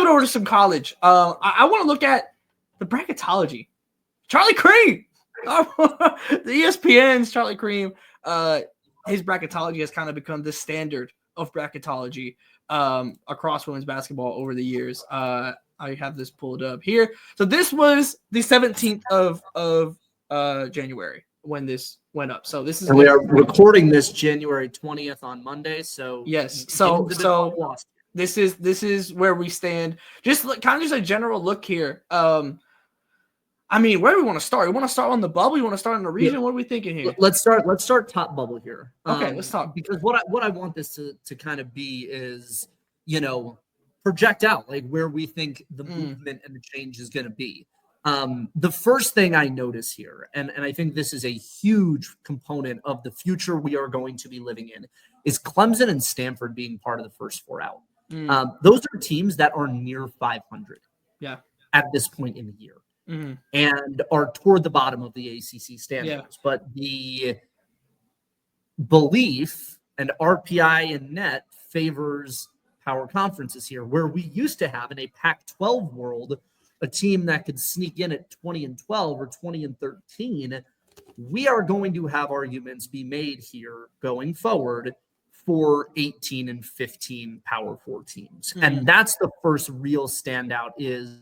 pivot over to some college. I want to look at the bracketology. Charlie Cream, the ESPN's Charlie Cream. His bracketology has kind of become the standard of bracketology across women's basketball over the years. I have this pulled up here. So this was the 17th of January when this went up. So this is we are recording this January 20th on Monday. So yes. So this is where we stand. Just kind of just a general look here. I mean, where do we want to start? We want to start on the bubble. You want to start in the region? Yeah. What are we thinking here? Let's start top bubble here. Okay, let's talk. Because what I want this to kind of be is, project out like where we think the movement and the change is going to be. The first thing I notice here, and I think this is a huge component of the future we are going to be living in, is Clemson and Stanford being part of the first four out. Those are teams that are near 500 at this point in the year and are toward the bottom of the ACC standings. Yeah. But the belief and RPI and net favors power conferences here, where we used to have in a Pac-12 world a team that could sneak in at 20-12 or 20-13. We are going to have arguments be made here going forward for 18 and 15 Power 4 teams. And that's the first real standout, is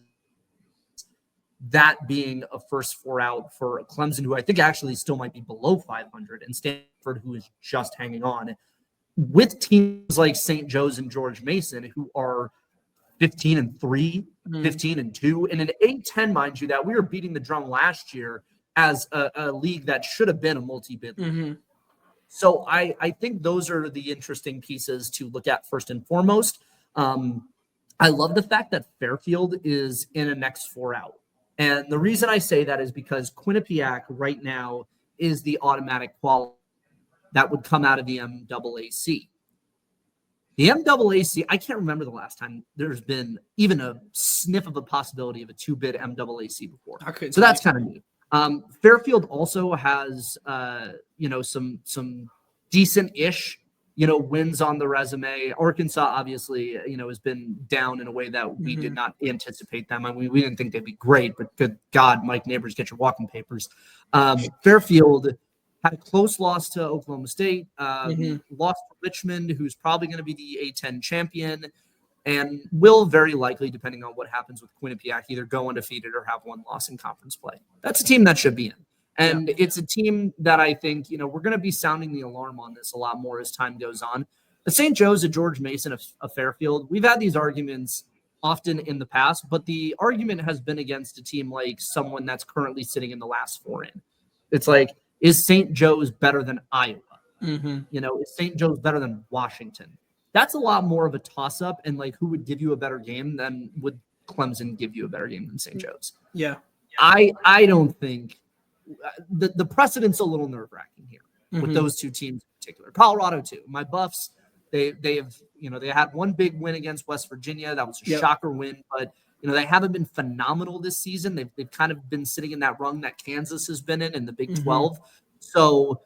that being a first four out for Clemson, who I think actually still might be below 500, and Stanford, who is just hanging on, with teams like St. Joe's and George Mason, who are 15-3, 15-2, and an A-10, mind you, that we were beating the drum last year as a league that should have been a multi-bid league. So I think those are the interesting pieces to look at first and foremost. I love the fact that Fairfield is in a next four out. And the reason I say that is because Quinnipiac right now is the automatic quality that would come out of the MAAC. The MAAC, I can't remember the last time there's been even a sniff of a possibility of a two-bid MAAC before. So that's kind of neat. Fairfield also has, some decent-ish, wins on the resume. Arkansas, obviously, has been down in a way that we did not anticipate them. I mean, we didn't think they'd be great, but good God, Mike Neighbors, get your walking papers. Fairfield had a close loss to Oklahoma State, lost to Richmond, who's probably going to be the A-10 champion, and will very likely, depending on what happens with Quinnipiac, either go undefeated or have one loss in conference play. That's a team that should be in. And it's a team that I think, we're going to be sounding the alarm on this a lot more as time goes on. The St. Joe's, a George Mason, a Fairfield, we've had these arguments often in the past, but the argument has been against a team like someone that's currently sitting in the last four in. It's like, is St. Joe's better than Iowa? Is St. Joe's better than Washington? That's a lot more of a toss-up, and like, who would give you a better game than would Clemson give you a better game than St. Joe's? Yeah. I don't think the precedent's a little nerve-wracking here with those two teams in particular. Colorado too. My Buffs, they have, they had one big win against West Virginia. That was a shocker win, but they haven't been phenomenal this season. They've kind of been sitting in that rung that Kansas has been in the Big 12. So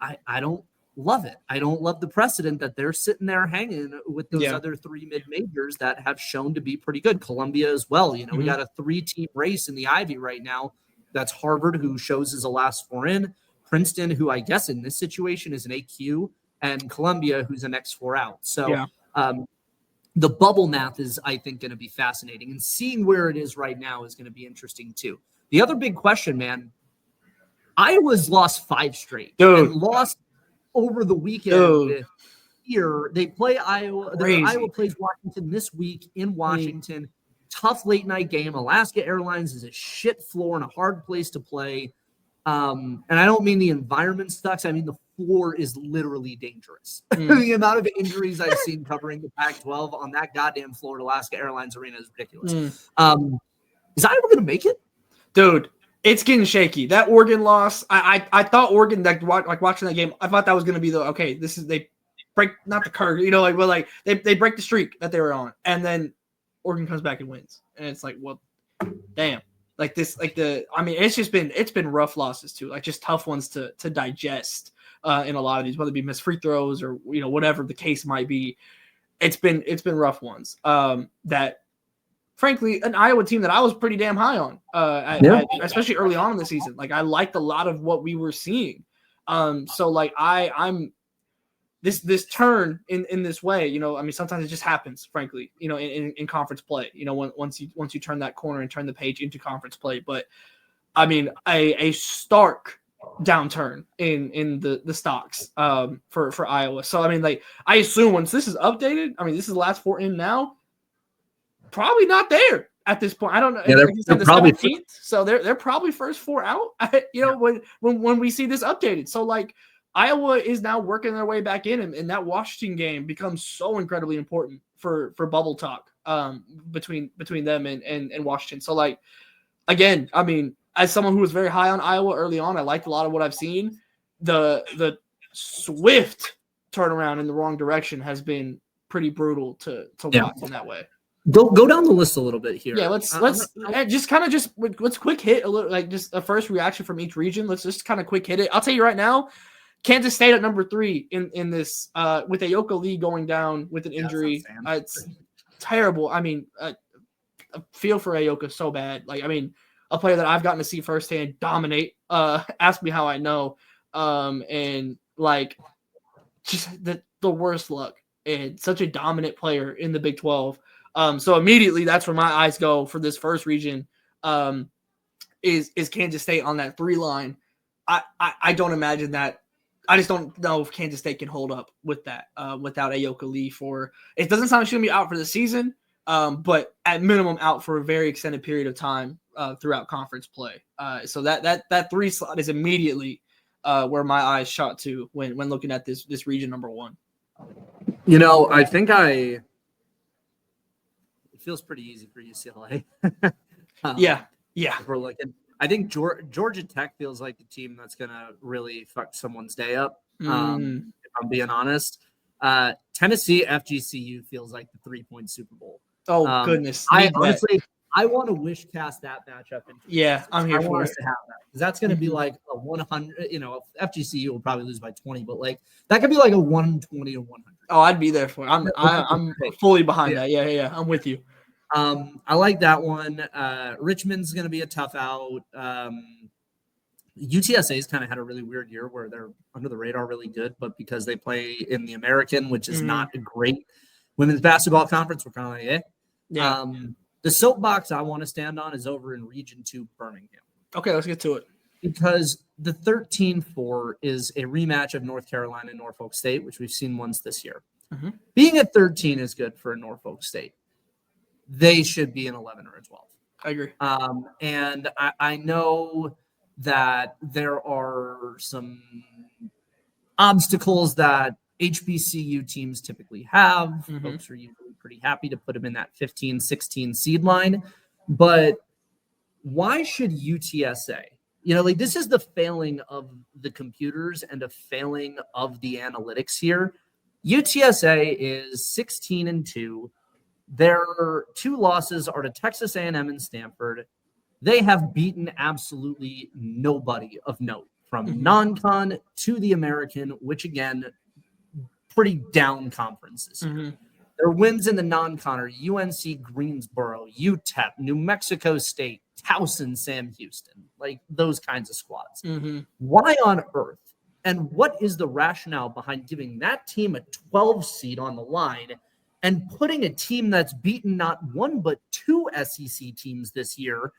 I don't love it. I don't love the precedent that they're sitting there hanging with those other three mid-majors that have shown to be pretty good. Columbia as well. We got a 3-team race in the Ivy right now. That's Harvard, who shows as a last four in, Princeton, who I guess in this situation is an AQ, and Columbia, who's a next four out. So the bubble math is, I think, going to be fascinating, and seeing where it is right now is going to be interesting too. The other big question, man, Iowa's lost 5 straight and lost over the weekend. Here they play Iowa. Iowa plays Washington this week in Washington. Tough late night game. Alaska Airlines is a shit floor and a hard place to play. And I don't mean the environment sucks. I mean the floor is literally dangerous. The amount of injuries I've seen covering the Pac-12 on that goddamn floor at Alaska Airlines Arena is ridiculous. Is Iowa going to make it? Dude, it's getting shaky. That Oregon loss, I thought Oregon, like watching that game, I thought that was going to be they break, not the curve, they break the streak that they were on. And then Oregon comes back and wins. And it's like, well, damn. It's been rough losses too, like just tough ones to digest in a lot of these, whether it be missed free throws or whatever the case might be. It's been rough ones that frankly, an Iowa team that I was pretty damn high on, especially early on in the season. Like I liked a lot of what we were seeing. So like I'm this turn in this way, you know, I mean, sometimes it just happens, frankly, you know, in conference play, you know, once you turn that corner and turn the page into conference play. But I mean, a stark downturn in the stocks for Iowa. So I mean, like I assume once this is updated, I mean, this is the last 4 in now, probably not there at this point. I don't know. Yeah, they're the probably 17th, so they're probably first 4 out. You know, when we see this updated. So like Iowa is now working their way back in, and that Washington game becomes so incredibly important for bubble talk between them and Washington. So like again, I mean, as someone who was very high on Iowa early on, I liked a lot of what I've seen. The swift turnaround in the wrong direction has been pretty brutal to watch in that way. Go down the list a little bit here. Yeah, let's quick hit a little, like just a first reaction from each region. Let's just kind of quick hit it. I'll tell you right now, Kansas State at number 3 in this with Ayoka Lee going down with an injury. It's terrible. I mean, I feel for Ayoka so bad. Like, I mean, a player that I've gotten to see firsthand dominate. Ask me how I know. And like just the worst luck, and such a dominant player in the Big 12. So immediately that's where my eyes go for this first region. Is Kansas State on that 3 line? I don't imagine that. I just don't know if Kansas State can hold up with that without Ayoka Lee. It doesn't sound like she's gonna be out for the season, but at minimum out for a very extended period of time throughout conference play. So that 3 slot is immediately where my eyes shot to when looking at this region number 1. You know, I think it feels pretty easy for UCLA. Yeah. If we're looking, I think Georgia Tech feels like the team that's gonna really fuck someone's day up. If I'm being honest, Tennessee FGCU feels like the 3-point Super Bowl. Oh goodness! I honestly, I want to wish cast that matchup. I'm here for it. To have that because that's going to be like a 100. You know, FGCU will probably lose by 20, but like that could be like a 120 to 100. Oh, I'd be there for it. I'm fully behind that. Yeah. I'm with you. I like that one. Richmond's going to be a tough out. UTSA's kind of had a really weird year where they're under the radar really good, but because they play in the American, which is not a great women's basketball conference, we're kind of like, eh. Yeah. The soapbox I want to stand on is over in Region 2, Birmingham. Okay, let's get to it. Because the 13-4 is a rematch of North Carolina and Norfolk State, which we've seen once this year. Mm-hmm. Being at 13 is good for Norfolk State. They should be an 11 or a 12. I agree. And I know that there are some obstacles that HBCU teams typically have. Mm-hmm. Folks are usually pretty happy to put them in that 15, 16 seed line. But why should UTSA? You know, like this is the failing of the computers and a failing of the analytics here. UTSA is 16-2. Their 2 losses are to Texas A&M and Stanford. They have beaten absolutely nobody of note from non-con to the American, which again, pretty down conferences. Mm-hmm. Their wins in the non-con are UNC Greensboro, UTEP, New Mexico State, Towson, Sam Houston, like those kinds of squads. Mm-hmm. Why on earth? And what is the rationale behind giving that team a 12 seed on the line and putting a team that's beaten not 1 but 2 SEC teams this year?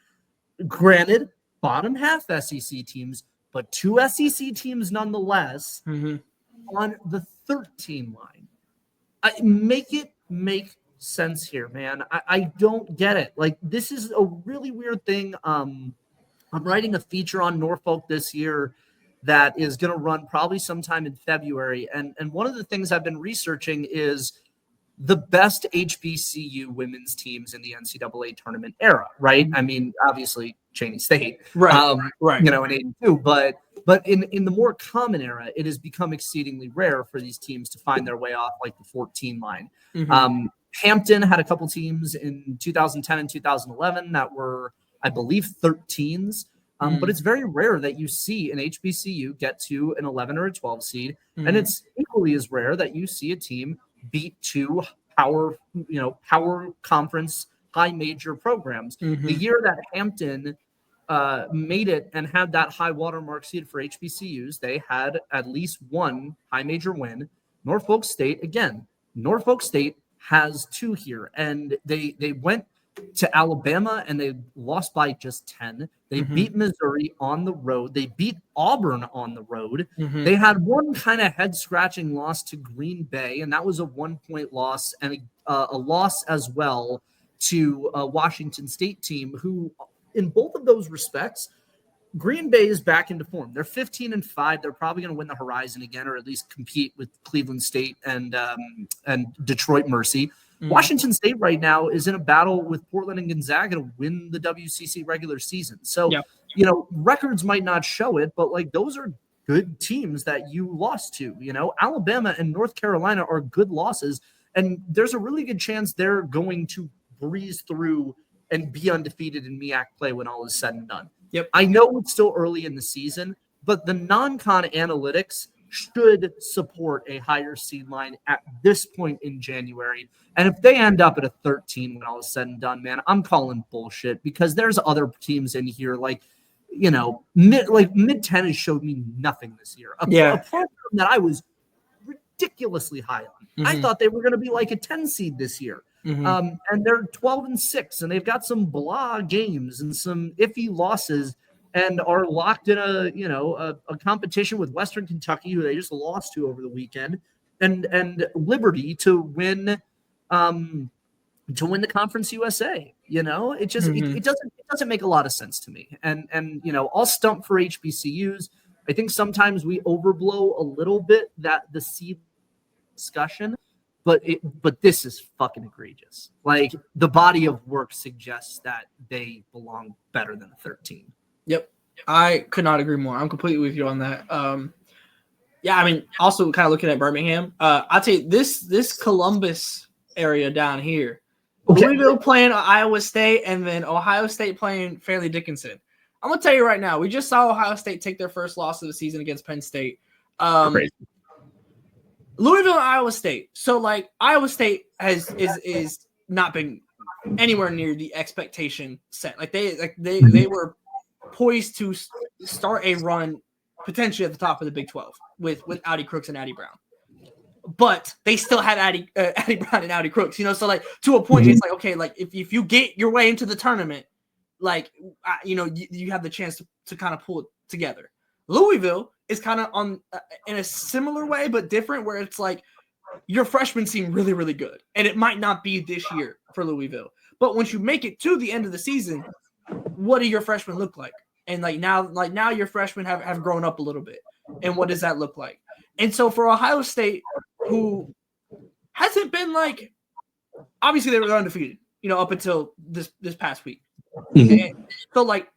Granted, bottom half SEC teams, but 2 SEC teams nonetheless on the 13 line. Make it make sense here, man. I don't get it. Like, this is a really weird thing. I'm writing a feature on Norfolk this year that is going to run probably sometime in February. And one of the things I've been researching is the best HBCU women's teams in the NCAA tournament era, right? I mean, obviously Cheney State, right? You know, in 82, but in the more common era, it has become exceedingly rare for these teams to find their way off like the 14 line. Hampton had a couple teams in 2010 and 2011 that were, I believe, 13s. But it's very rare that you see an HBCU get to an 11 or a 12 seed. And it's equally as rare that you see a team beat 2 power conference high major programs. The year that Hampton made it and had that high watermark seed for HBCUs, they had at least one high major win. Norfolk State, again, Norfolk State has 2 here, and they went to Alabama and they lost by just 10. They beat Missouri on the road. They beat Auburn on the road. They had one kind of head-scratching loss to Green Bay, and that was a 1-point loss, and a loss as well to a Washington State team who, in both of those respects, Green Bay is back into form. They're 15-5. They're probably going to win the Horizon again, or at least compete with Cleveland State and Detroit Mercy. Washington State right now is in a battle with Portland and Gonzaga to win the WCC regular season. So, records might not show it, but like those are good teams that you lost to. Alabama and North Carolina are good losses, and there's a really good chance they're going to breeze through and be undefeated in MEAC play when all is said and done. I know it's still early in the season, but the non-con analytics should support a higher seed line at this point in January. And if they end up at a 13 when all is said and done, man, I'm calling bullshit, because there's other teams in here mid-10 has showed me nothing this year. A program that I was ridiculously high on. I thought they were going to be like a 10 seed this year. And they're 12-6, and they've got some blah games and some iffy losses, and are locked in a competition with Western Kentucky, who they just lost to over the weekend, and Liberty to win the Conference USA. It just it doesn't make a lot of sense to me. And I'll stump for HBCUs. I think sometimes we overblow a little bit the seed discussion. But this is fucking egregious. Like, the body of work suggests that they belong better than a 13. Yep. I could not agree more. I'm completely with you on that. Also kind of looking at Birmingham, I'll tell you this Columbus area down here, Louisville playing Iowa State, and then Ohio State playing Fairleigh Dickinson. I'm going to tell you right now, we just saw Ohio State take their first loss of the season against Penn State. Crazy. Louisville and Iowa State. So, like, Iowa State is not been anywhere near the expectation set. Like, they were poised to start a run potentially at the top of the Big 12 with Audi Crooks and Addie Brown. But they still had Addie Brown and Audi Crooks, So, like, to a point, it's like, okay, like, if you get your way into the tournament, like, you have the chance to kind of pull it together. Louisville is kind of on in a similar way, but different, where it's like your freshmen seem really, really good, and it might not be this year for Louisville. But once you make it to the end of the season, what do your freshmen look like? And now your freshmen have grown up a little bit, and what does that look like? And so for Ohio State, who hasn't been like, obviously they were undefeated, up until this past week. And so like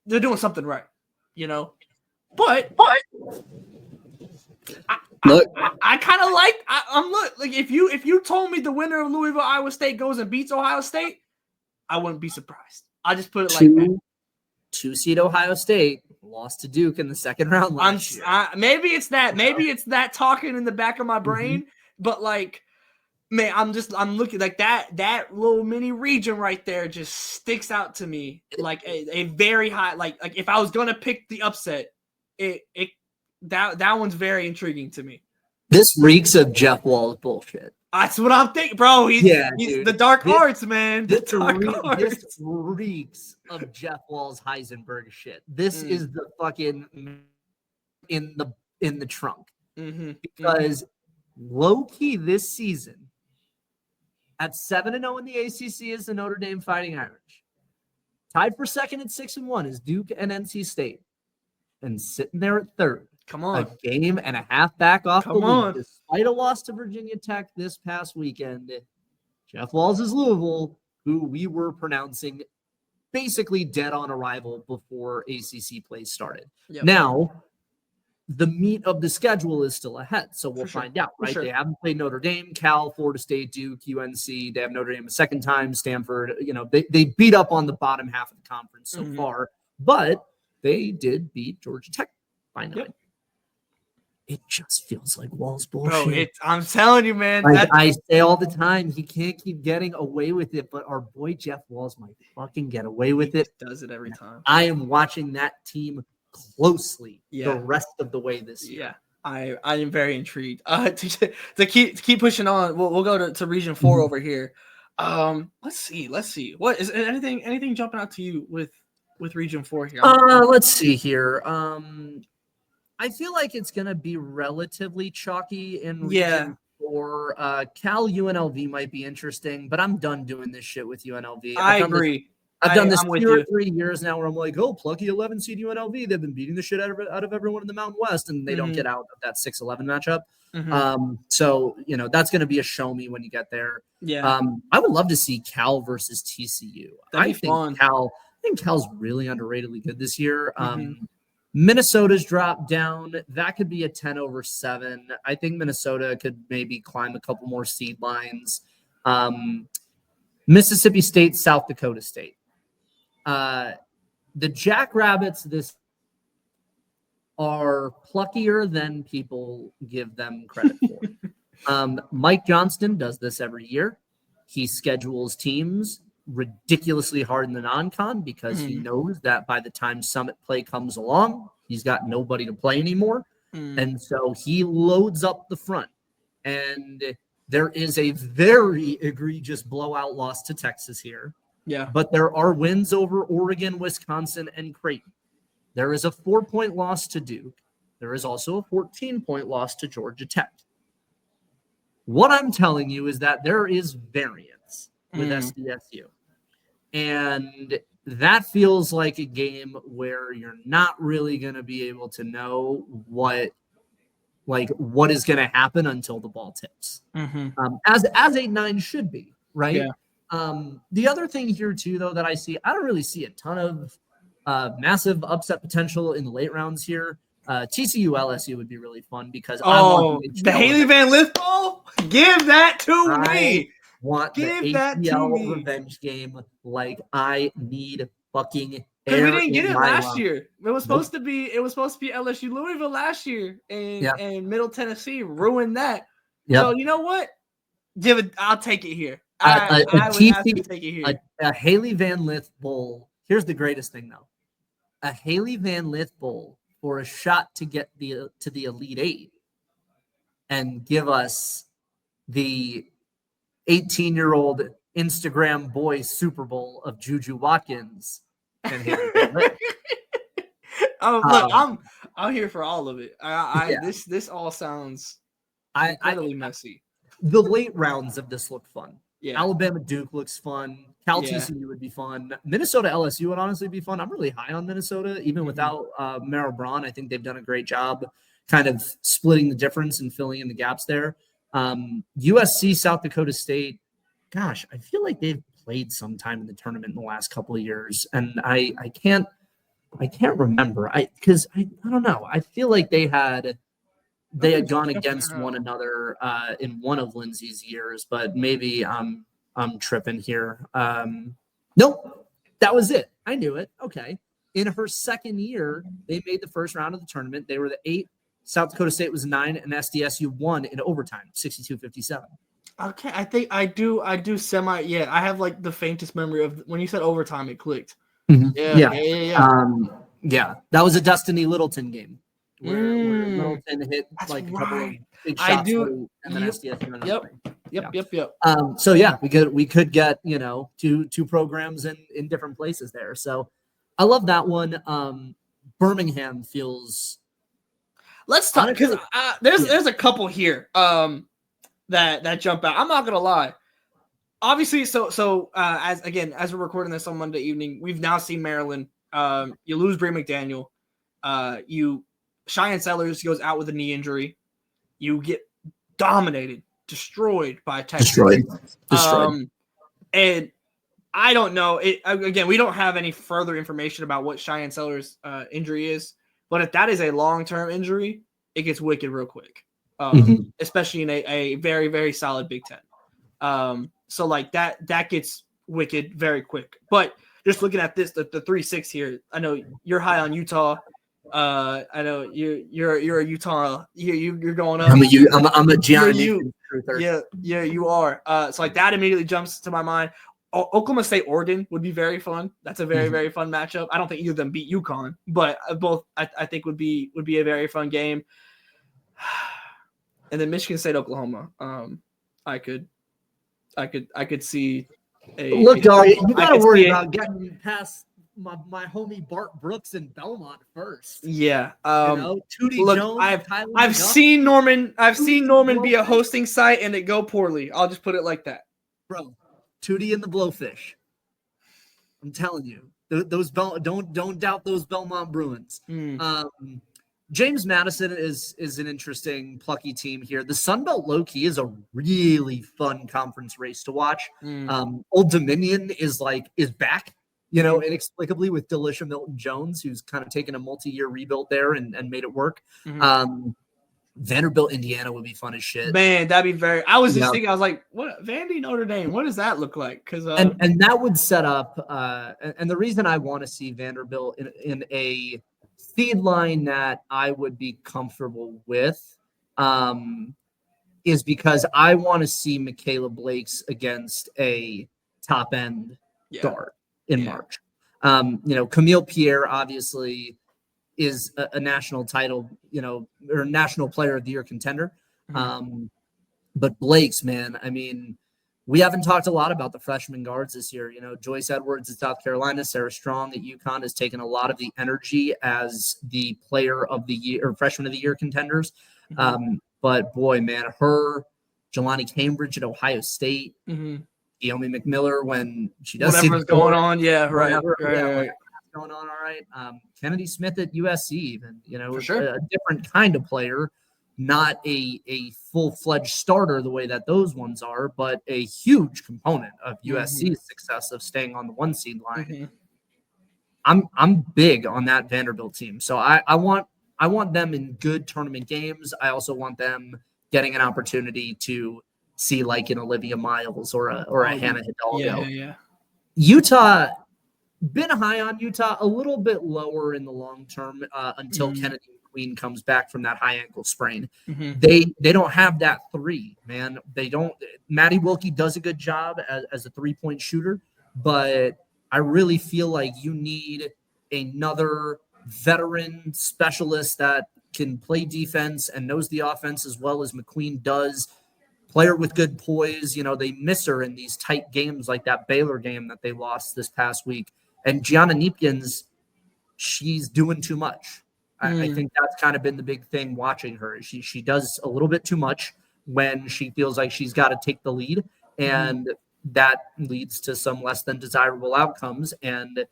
they're doing something right. But I kind of like if you told me the winner of Louisville Iowa State goes and beats Ohio State, I wouldn't be surprised. I just put it like that. 2-seed Ohio State lost to Duke in the second round last year. Maybe it's that talking in the back of my brain, but like, man, I'm looking like that little mini region right there just sticks out to me like a very high, like if I was gonna pick the upset, that one's very intriguing to me. This reeks of Jeff Wall's bullshit. That's what I'm thinking, bro. He's the dark arts, man. This reeks of Jeff Wall's Heisenberg shit. This is the fucking in the trunk. Because low key this season, at 7-0 in the ACC is the Notre Dame Fighting Irish. Tied for second at 6-1 is Duke and NC State. And sitting there at third. Come on. A game and a half back off the lead. Despite a loss to Virginia Tech this past weekend, Jeff Walls is Louisville, who we were pronouncing basically dead on arrival before ACC play started. Yep. Now, the meat of the schedule is still ahead, so we'll find out, right? They haven't played Notre Dame, Cal, Florida State, Duke, UNC. They have Notre Dame a second time, Stanford. They beat up on the bottom half of the conference so far, but they did beat Georgia Tech by 9. Yep. it just feels like Wall's Bro, bullshit. I'm telling you, man. Like I say all the time, he can't keep getting away with it, but our boy Jeff Walls might fucking get away with it. Does it every time. I am watching that team closely the Yeah. rest of the way this year. Yeah. I am very intrigued. To keep pushing on, we'll go to Region 4 over here. Let's see. What is anything jumping out to you with Region 4 here? Let's see here. I feel like it's gonna be relatively chalky in Region 4. Cal UNLV might be interesting, but I'm done doing this shit with UNLV. I agree. I've done this I'm with 2 or you. 3 years now where I'm like, oh, plucky 11 seed UNLV. They've been beating the shit out of everyone in the Mountain West, and they don't get out of that 6-11 matchup. So, that's going to be a show me when you get there. Yeah. I would love to see Cal versus TCU. That'd be fun. I think Cal's really underratedly good this year. Minnesota's dropped down. That could be a 10/7. I think Minnesota could maybe climb a couple more seed lines. Mississippi State, South Dakota State. The Jackrabbits this are pluckier than people give them credit for. Mike Johnston does this every year. He schedules teams ridiculously hard in the non-con because he knows that by the time summit play comes along, he's got nobody to play anymore. And so he loads up the front. And there is a very egregious blowout loss to Texas here. Yeah. But there are wins over Oregon, Wisconsin, and Creighton. There is a 4-point loss to Duke. There is also a 14-point loss to Georgia Tech. What I'm telling you is that there is variance with SDSU. And that feels like a game where you're not really going to be able to know what is going to happen until the ball tips. As 8-9 should be, right? Yeah. The other thing here too, though, that I don't really see a ton of massive upset potential in the late rounds here. TCU LSU would be really fun because the Haley Van Lith Bowl, give that to me. Give that to me. Revenge game. Like I need fucking. Because we didn't get it last year. It was supposed to be LSU Louisville last year, and Middle Tennessee ruined that. So you know what? I'll take it here. I would have to take it here. A Haley Van Lith Bowl. Here's the greatest thing though. A Haley Van Lith Bowl for a shot to get to the Elite Eight and give us the 18-year-old Instagram boy Super Bowl of Juju Watkins and Haley Van Lith. Look, I'm here for all of it. This all sounds incredibly messy. The late rounds of this look fun. Yeah. Alabama Duke looks fun. Cal TCU would be fun. Minnesota LSU would honestly be fun. I'm really high on Minnesota, even without Merrill Braun. I think they've done a great job kind of splitting the difference and filling in the gaps there. USC, South Dakota State. Gosh, I feel like they've played sometime in the tournament in the last couple of years, and I can't remember. I don't know. I feel like they had gone against one another in one of Lindsay's years, but maybe I'm tripping here. Nope, that was it. I knew it. Okay. In her second year, they made the first round of the tournament. They were the 8. South Dakota State was 9, and SDSU won in overtime, 62-57. Okay, I think I do semi. Yeah, I have like the faintest memory of when you said overtime. It clicked. Yeah. That was a Destiny Littleton game. Where Littleton hit a couple of big shots and then SDSU. Yep. So yeah, we could get two programs in different places there. So I love that one. Birmingham feels. Let's talk because there's a couple here that jump out. I'm not gonna lie. Obviously, so as we're recording this on Monday evening, we've now seen Maryland. You lose Bree McDaniel. Cheyenne Sellers goes out with a knee injury. You get destroyed by Texas. Destroyed. And I don't know. We don't have any further information about what Cheyenne Sellers' injury is. But if that is a long-term injury, it gets wicked real quick, especially in a very, very solid Big Ten. So like that gets wicked very quick. But just looking at this, the 3-6 here, I know you're high on Utah. I know you're a Utah. You're going up. I'm a Gianna you. truther. Yeah, you are. So like that immediately jumps to my mind. Oklahoma State Oregon would be very fun. That's a very very fun matchup. I don't think either of them beat UConn, but both I think would be a very fun game. And then Michigan State Oklahoma. I could see Look, dog, you got to worry about getting past my homie Bart Brooks in Belmont first. Yeah. Tootie look, Jones. I've seen Norman be a hosting site and it go poorly. I'll just put it like that. Bro, Tootie and the Blowfish. I'm telling you, those don't doubt those Belmont Bruins. James Madison is an interesting, plucky team here. The Sun Belt low-key is a really fun conference race to watch. Old Dominion is back, inexplicably with Delisha Milton-Jones, who's kind of taken a multi-year rebuild there and made it work. Vanderbilt, Indiana would be fun as shit. Man, that'd be very. I was just thinking. I was like, "What Vandy Notre Dame? What does that look like?" Because and that would set up. And the reason I want to see Vanderbilt in a seed line that I would be comfortable with, is because I want to see Michaela Blake's against a top end guard in March. Camille Pierre obviously is a national title, or national player of the year contender. But Blake's, man, I mean, we haven't talked a lot about the freshman guards this year. Joyce Edwards at South Carolina, Sarah Strong at UConn has taken a lot of the energy as the player of the year or freshman of the year contenders. But boy, man, Jelani Cambridge at Ohio State, Naomi McMiller when she does whatever's going on. Yeah, right. Going on all right. Kennedy Smith at USC, even For sure. a different kind of player, not a full-fledged starter the way that those ones are, but a huge component of USC's success of staying on the 1 seed line. I'm big on that Vanderbilt team, so I want them in good tournament games. I also want them getting an opportunity to see like an Olivia Miles or a Hannah Hidalgo. Yeah. Utah. Been high on Utah, a little bit lower in the long term until Kennedy Queen comes back from that high ankle sprain. They don't have that 3, man. They don't. Maddie Wilkie does a good job as a 3-point shooter, but I really feel like you need another veteran specialist that can play defense and knows the offense as well as McQueen does. Player with good poise. They miss her in these tight games like that Baylor game that they lost this past week. And Gianna Neepkins, she's doing too much. I think that's kind of been the big thing watching her. She does a little bit too much when she feels like she's got to take the lead, and that leads to some less than desirable outcomes. And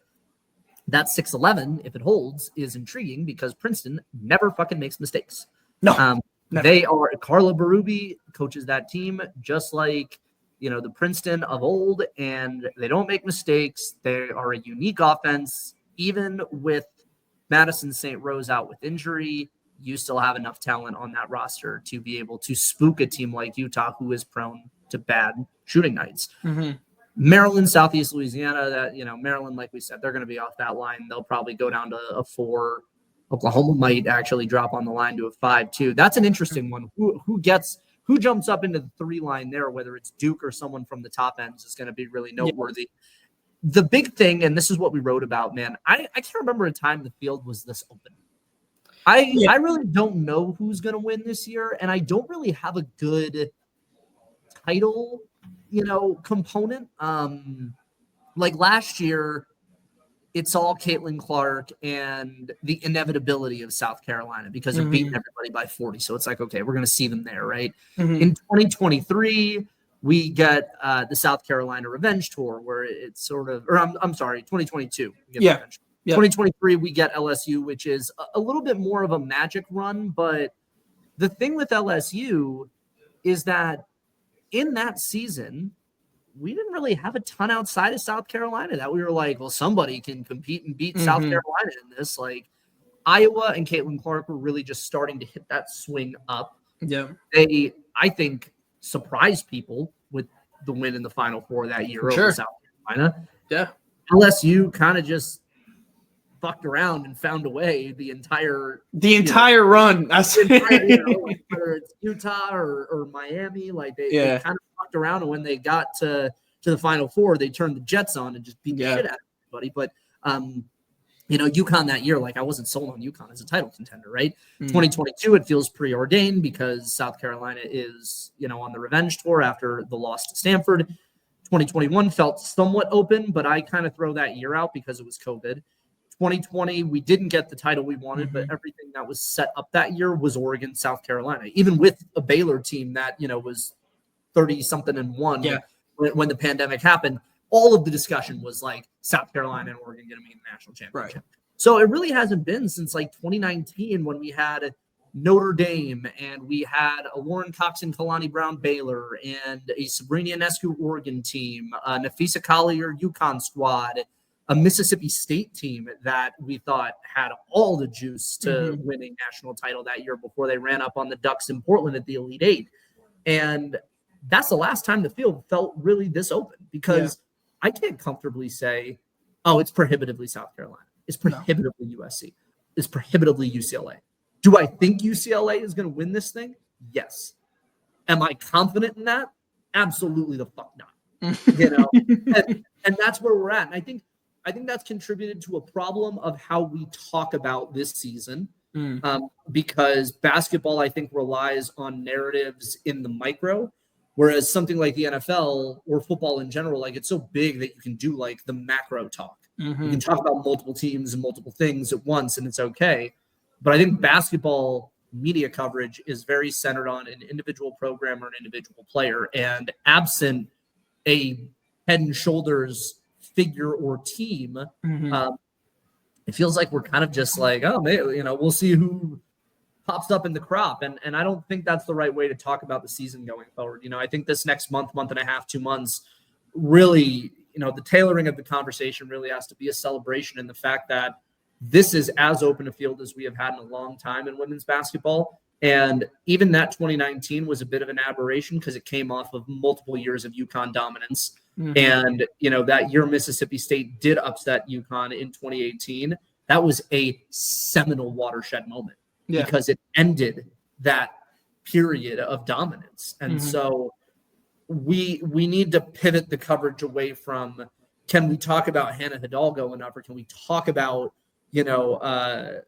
that 6'11", if it holds, is intriguing because Princeton never fucking makes mistakes. No. They are Carla Berube coaches that team just like the Princeton of old, and they don't make mistakes. They are a unique offense. Even with Madison St. Rose out with injury, you still have enough talent on that roster to be able to spook a team like Utah, who is prone to bad shooting nights. Maryland, Southeast Louisiana, that Maryland, like we said, they're going to be off that line. They'll probably go down to a 4. Oklahoma might actually drop on the line to a 5 too. That's an interesting one. Who jumps up into the 3 line there, whether it's Duke or someone from the top ends, is going to be really noteworthy. The big thing, and this is what we wrote about, man, I can't remember a time the field was this open. I really don't know who's going to win this year, and I don't really have a good title, component. Like last year, it's all Caitlin Clark and the inevitability of South Carolina because they're beating everybody by 40. So it's like, okay, we're going to see them there, right? In 2023, we get the South Carolina Revenge Tour where it's sort of, or I'm sorry, 2022. 2023, we get LSU, which is a little bit more of a magic run. But the thing with LSU is that in that season, we didn't really have a ton outside of South Carolina that we were like, well, somebody can compete and beat South Carolina in this. Like Iowa and Caitlin Clark were really just starting to hit that swing up. Yeah. They, I think, surprised people with the win in the Final Four that year over South Carolina. Yeah. LSU kind of just fucked around and found a way the entire run. That's like, whether it's Utah or Miami, like they kind of fucked around, and when they got to the Final Four, they turned the Jets on and just beat the shit out of everybody. But UConn that year, like I wasn't sold on UConn as a title contender, right? 2022, it feels preordained because South Carolina is, on the revenge tour after the loss to Stanford. 2021 felt somewhat open, but I kind of throw that year out because it was COVID. 2020, we didn't get the title we wanted, but everything that was set up that year was Oregon, South Carolina, even with a Baylor team that, was 30-something and one when the pandemic happened. All of the discussion was like South Carolina and Oregon going to be in the national championship. Right. So it really hasn't been since like 2019 when we had Notre Dame and we had a Warren Cox and Kalani Brown Baylor and a Sabrina Ionescu Oregon team, a Nafisa Collier UConn squad, a Mississippi State team that we thought had all the juice to win a national title that year before they ran up on the Ducks in Portland at the Elite Eight. And that's the last time the field felt really this open because I can't comfortably say, oh, it's prohibitively South Carolina. It's prohibitively USC. It's prohibitively UCLA. Do I think UCLA is going to win this thing? Yes. Am I confident in that? Absolutely the fuck not. And that's where we're at. And I think that's contributed to a problem of how we talk about this season because basketball, I think, relies on narratives in the micro. Whereas something like the NFL or football in general, like it's so big that you can do like the macro talk. You can talk about multiple teams and multiple things at once, and it's okay. But I think basketball media coverage is very centered on an individual program or an individual player. And absent a head and shoulders figure or team, it feels like we're kind of just like, oh, man, we'll see who pops up in the crop. And I don't think that's the right way to talk about the season going forward. I think this next month and a half, 2 months, really, the tailoring of the conversation really has to be a celebration in the fact that this is as open a field as we have had in a long time in women's basketball. And even that 2019 was a bit of an aberration because it came off of multiple years of UConn dominance. And, that year Mississippi State did upset UConn in 2018. That was a seminal watershed moment. Because it ended that period of dominance. And so we need to pivot the coverage away from, can we talk about Hannah Hidalgo enough, or can we talk about, Mylasia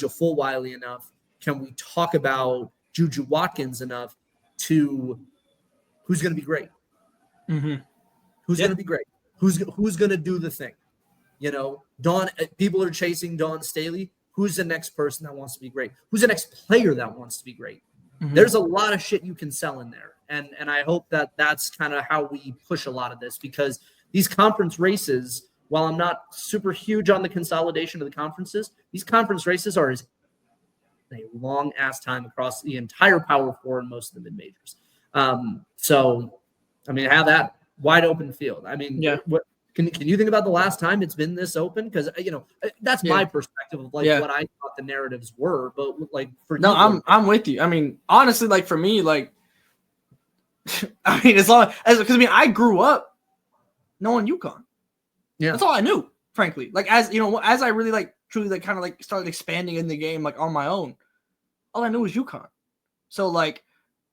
Fulwiley enough? Can we talk about Juju Watkins enough to who's going to be great? Who's going to be great? Who's going to do the thing? People are chasing Dawn Staley. Who's the next person that wants to be great? Who's the next player that wants to be great? There's a lot of shit you can sell in there. And I hope that that's kind of how we push a lot of this, because these conference races, while I'm not super huge on the consolidation of the conferences, these conference races are a long ass time across the entire Power Four and most of the mid majors. So, I mean, have that wide open field. I mean, what can you think about the last time it's been this open? Because that's my perspective of what I thought the narratives were. But like for I'm with you. I mean, honestly, like for me, like I mean, as long as because I grew up knowing UConn. Yeah, that's all I knew, frankly. Like as as I really like truly like kind of like started expanding in the game like on my own, all I knew was UConn. So like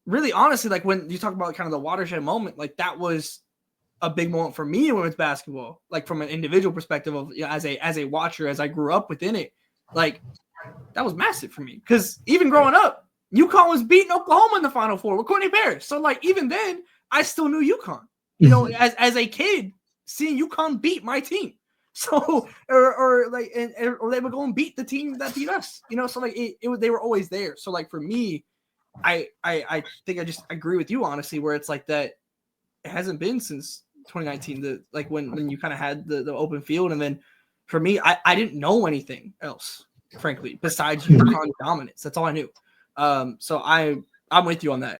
really honestly, like when you talk about kind of the watershed moment, like that was a big moment for me in women's basketball, like from an individual perspective of as a watcher, as I grew up within it, like that was massive for me. Because even growing up, UConn was beating Oklahoma in the Final Four with Courtney Barris. So like even then, I still knew UConn. As a kid, seeing UConn beat my team. So or they would go and beat the team that beat us. So like they were always there. So like for me, I think I just agree with you honestly, where it's like that it hasn't been since 2019, like when you kind of had the open field. And then for me, I didn't know anything else, frankly, besides UConn dominance. That's all I knew. So I'm with you on that.